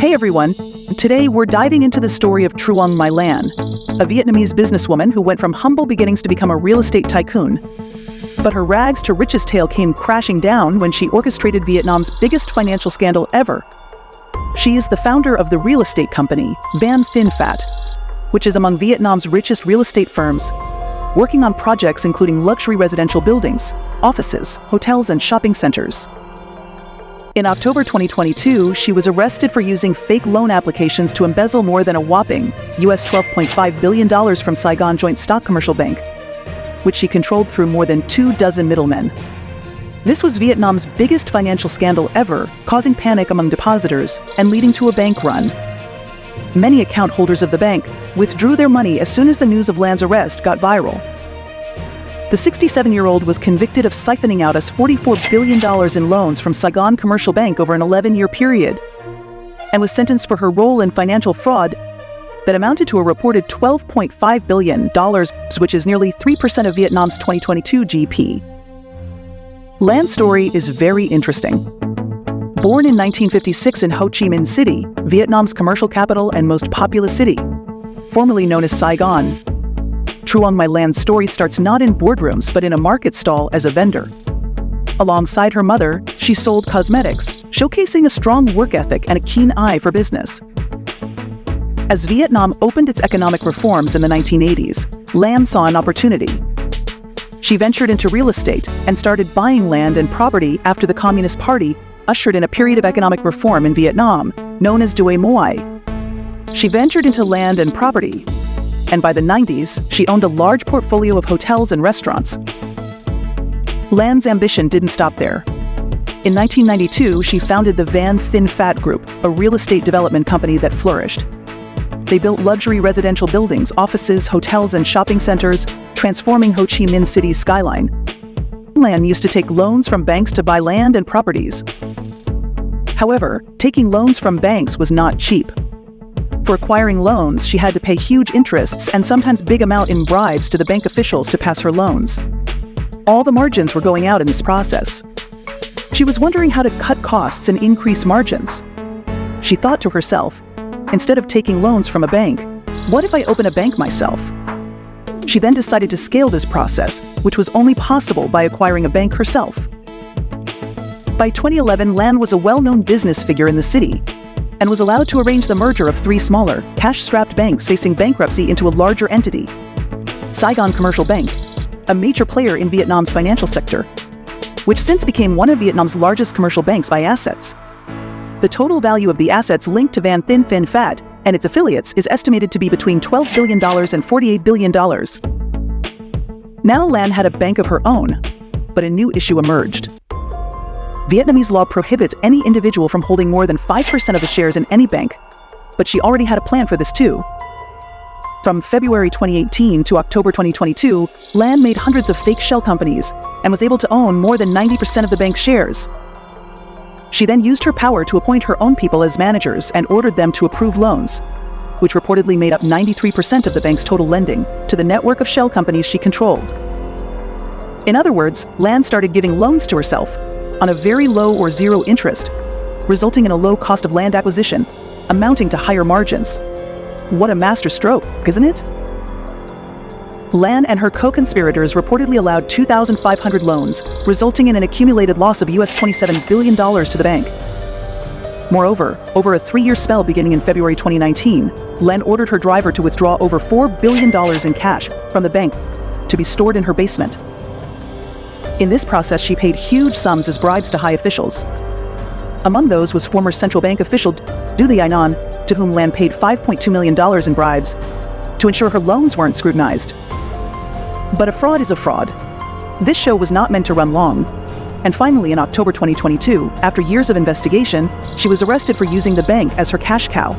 Hey everyone! Today we're diving into the story of Truong My Lan, a Vietnamese businesswoman who went from humble beginnings to become a real estate tycoon. But her rags to riches tale came crashing down when she orchestrated Vietnam's biggest financial scandal ever. She is the founder of the real estate company, Thinh Phat, which is among Vietnam's richest real estate firms, working on projects including luxury residential buildings, offices, hotels, and shopping centers. In October 2022, she was arrested for using fake loan applications to embezzle more than a whopping $12.5 billion from Saigon Joint Stock Commercial Bank, which she controlled through more than 24 middlemen. This was Vietnam's biggest financial scandal ever, causing panic among depositors and leading to a bank run. Many account holders of the bank withdrew their money as soon as the news of Lan's arrest got viral. The 67-year-old was convicted of siphoning out us $44 billion in loans from Saigon Commercial Bank over an 11-year period, and was sentenced for her role in financial fraud that amounted to a reported $12.5 billion, which is nearly 3% of Vietnam's 2022 GDP. Lan's story is very interesting. Born in 1956 in Ho Chi Minh City, Vietnam's commercial capital and most populous city, formerly known as Saigon, Truong My Lan's story starts not in boardrooms but in a market stall as a vendor. Alongside her mother, she sold cosmetics, showcasing a strong work ethic and a keen eye for business. As Vietnam opened its economic reforms in the 1980s, Lan saw an opportunity. She ventured into real estate and started buying land and property after the Communist Party ushered in a period of economic reform in Vietnam, known as 𝗗𝗶𝘀𝗰𝗶𝗺𝗿. She ventured into land and property, and by the 90s, she owned a large portfolio of hotels and restaurants. Lan's ambition didn't stop there. In 1992, she founded the Thinh Phat Group, a real estate development company that flourished. They built luxury residential buildings, offices, hotels, and shopping centers, transforming Ho Chi Minh City's skyline. Lan used to take loans from banks to buy land and properties. However, taking loans from banks was not cheap. For acquiring loans, she had to pay huge interests and sometimes big amount in bribes to the bank officials to pass her loans. All the margins were going out in this process. She was wondering how to cut costs and increase margins. She thought to herself, instead of taking loans from a bank, what if I open a bank myself? She then decided to scale this process, which was only possible by acquiring a bank herself. By 2011, Lan was a well-known business figure in the city and was allowed to arrange the merger of 3 smaller, cash-strapped banks facing bankruptcy into a larger entity, Saigon Commercial Bank, a major player in Vietnam's financial sector, which since became one of Vietnam's largest commercial banks by assets. The total value of the assets linked to Thinh Phat and its affiliates is estimated to be between $12 billion and $48 billion. Now Lan had a bank of her own, but a new issue emerged. Vietnamese law prohibits any individual from holding more than 5% of the shares in any bank, but she already had a plan for this too. From February 2018 to October 2022, Lan made hundreds of fake shell companies and was able to own more than 90% of the bank's shares. She then used her power to appoint her own people as managers and ordered them to approve loans, which reportedly made up 93% of the bank's total lending to the network of shell companies she controlled. In other words, Lan started giving loans to herself on a very low or zero interest, resulting in a low cost of land acquisition, amounting to higher margins. What a master stroke, isn't it? Lan and her co-conspirators reportedly allowed 2,500 loans, resulting in an accumulated loss of $27 billion to the bank. Moreover, over a 3-year spell beginning in February 2019, Lan ordered her driver to withdraw over $4 billion in cash from the bank to be stored in her basement. In this process, she paid huge sums as bribes to high officials. Among those was former central bank official 𝗗𝗶𝘀𝗰𝗶𝗺𝗏 to whom Lan paid $5.2 million in bribes to ensure her loans weren't scrutinized. But a fraud is a fraud. This show was not meant to run long. And finally, in October 2022, after years of investigation, she was arrested for using the bank as her cash cow,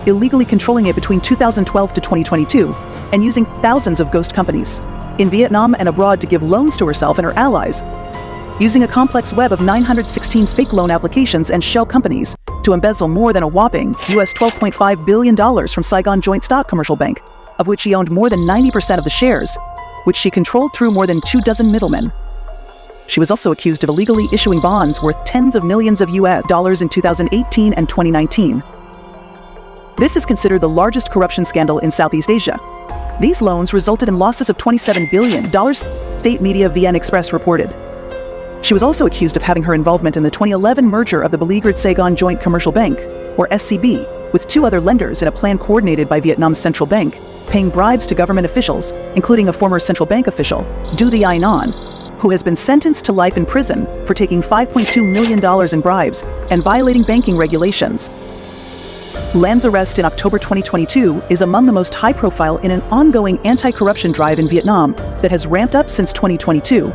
illegally controlling it between 2012 to 2022, and using thousands of ghost companies in Vietnam and abroad to give loans to herself and her allies, using a complex web of 916 fake loan applications and shell companies to embezzle more than a whopping $12.5 billion from Saigon Joint Stock Commercial Bank, of which she owned more than 90% of the shares, which she controlled through more than 24 middlemen. She was also accused of illegally issuing bonds worth tens of millions of US dollars in 2018 and 2019. This is considered the largest corruption scandal in Southeast Asia. These loans resulted in losses of $27 billion, state media VN Express reported. She was also accused of having her involvement in the 2011 merger of the beleaguered Saigon Joint Commercial Bank, or SCB, with 2 other lenders in a plan coordinated by Vietnam's central bank, paying bribes to government officials, including a former central bank official, 𝗗𝗶𝘀𝗃 Nan, who has been sentenced to life in prison for taking $5.2 million in bribes and violating banking regulations. Lan's arrest in October 2022 is among the most high-profile in an ongoing anti-corruption drive in Vietnam that has ramped up since 2022.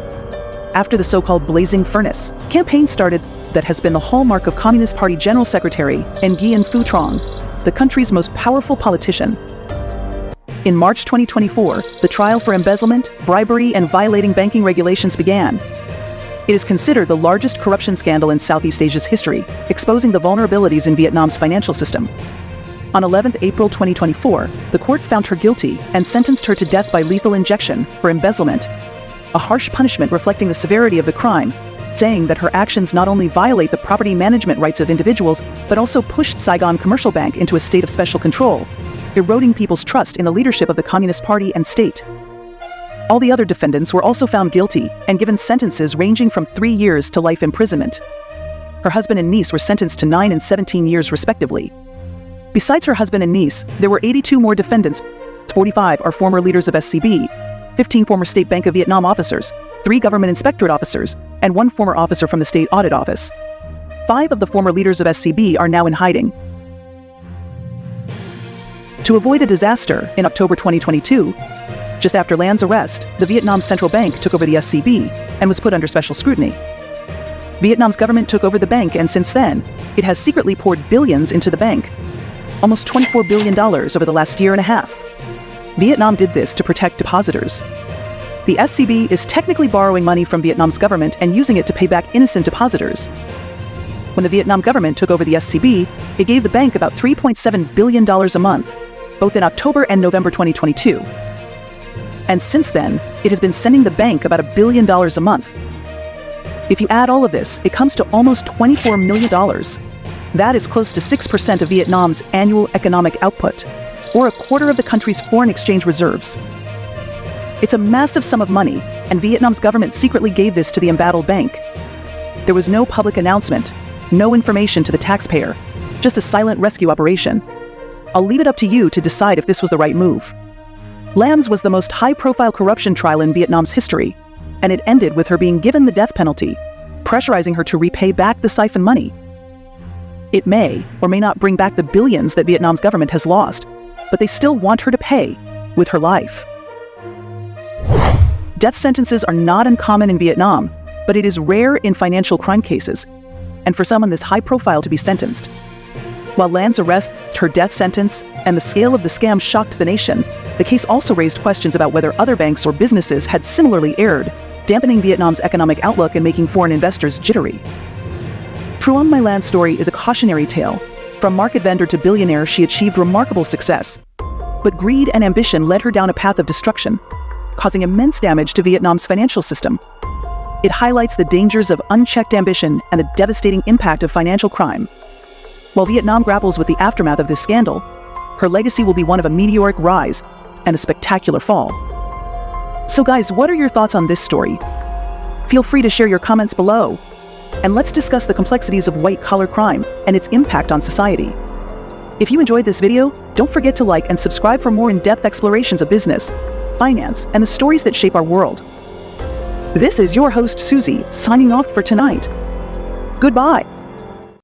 After the so-called Blazing Furnace campaign started that has been the hallmark of Communist Party General Secretary Nguyen Phu Trong, the country's most powerful politician. In March 2024, the trial for embezzlement, bribery, and violating banking regulations began. It is considered the largest corruption scandal in Southeast Asia's history, exposing the vulnerabilities in Vietnam's financial system. On 11 April 2024, the court found her guilty and sentenced her to death by lethal injection for embezzlement, a harsh punishment reflecting the severity of the crime, saying that her actions not only violate the property management rights of individuals, but also pushed Saigon Commercial Bank into a state of special control, eroding people's trust in the leadership of the Communist Party and state. All the other defendants were also found guilty and given sentences ranging from 3 years to life imprisonment. Her husband and niece were sentenced to 9 and 17 years respectively. Besides her husband and niece, there were 82 more defendants. 45 are former leaders of SCB, 15 former State Bank of Vietnam officers, 3 government inspectorate officers, and 1 former officer from the State Audit Office. 5 of the former leaders of SCB are now in hiding. To avoid a disaster, in October 2022, just after Lan's arrest, the Vietnam Central Bank took over the SCB and was put under special scrutiny. Vietnam's government took over the bank, and since then, it has secretly poured billions into the bank, almost $24 billion over the last year and a half. Vietnam did this to protect depositors. The SCB is technically borrowing money from Vietnam's government and using it to pay back innocent depositors. When the Vietnam government took over the SCB, it gave the bank about $3.7 billion a month, both in October and November 2022. And since then, it has been sending the bank about $1 billion a month. If you add all of this, it comes to almost $24 million. That is close to 6% of Vietnam's annual economic output, or a quarter of the country's foreign exchange reserves. It's a massive sum of money, and Vietnam's government secretly gave this to the embattled bank. There was no public announcement, no information to the taxpayer, just a silent rescue operation. I'll leave it up to you to decide if this was the right move. Lan's was the most high-profile corruption trial in Vietnam's history, and it ended with her being given the death penalty, pressurizing her to repay back the siphoned money. It may or may not bring back the billions that Vietnam's government has lost, but they still want her to pay with her life. Death sentences are not uncommon in Vietnam, but it is rare in financial crime cases, and for someone this high profile to be sentenced. While Lan's arrest, her death sentence, and the scale of the scam shocked the nation, the case also raised questions about whether other banks or businesses had similarly erred, dampening Vietnam's economic outlook and making foreign investors jittery. Truong My Lan's story is a cautionary tale. From market vendor to billionaire, she achieved remarkable success. But greed and ambition led her down a path of destruction, causing immense damage to Vietnam's financial system. It highlights the dangers of unchecked ambition and the devastating impact of financial crime. While Vietnam grapples with the aftermath of this scandal, her legacy will be one of a meteoric rise and a spectacular fall. So guys, what are your thoughts on this story? Feel free to share your comments below. And let's discuss the complexities of white-collar crime and its impact on society. If you enjoyed this video, don't forget to like and subscribe for more in-depth explorations of business, finance, and the stories that shape our world. This is your host, Susie, signing off for tonight. Goodbye.